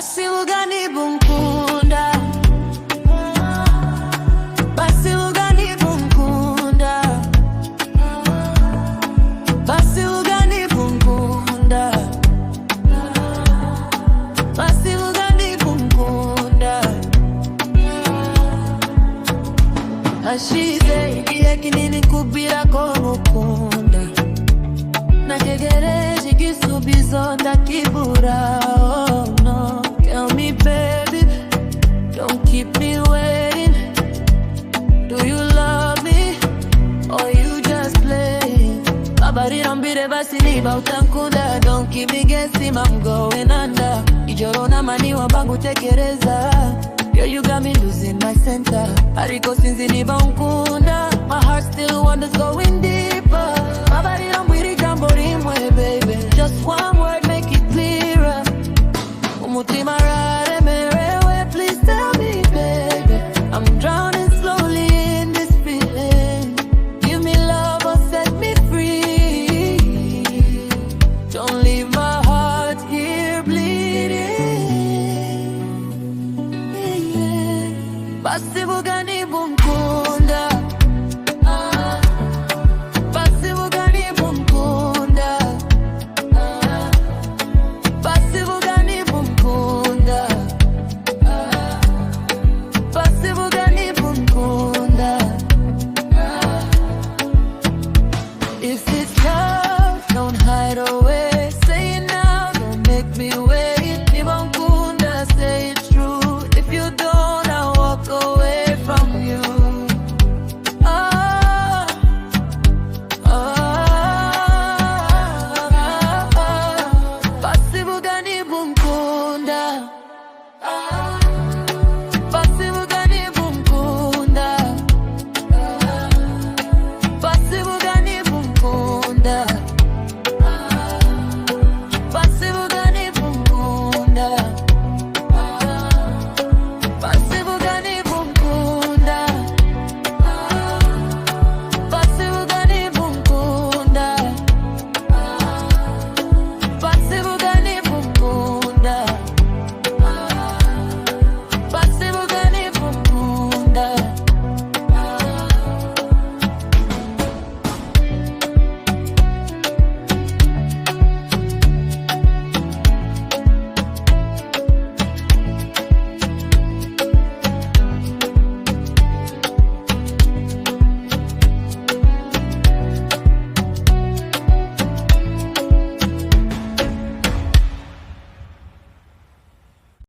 Basi Vuga Nibunkunda, Basi Vuga Nibunkunda, Basi Vuga Nibunkunda, Basi Vuga Nibunkunda. Ashize igihe kinini kubira ko ngukunda, nategereje igisubizo ndakibura. Oh no, tell me baby, don't keep me waiting. Do you love me or you just play? Babarira mbire basi niba utankunda, don't keep me guessing, I'm going under. Ijoro na mani wabangu tekereza, girl you got me losing my center. Ariko sinzi niba unkunda, my heart still wonders going deeper. Babarira mbire jambo rimwe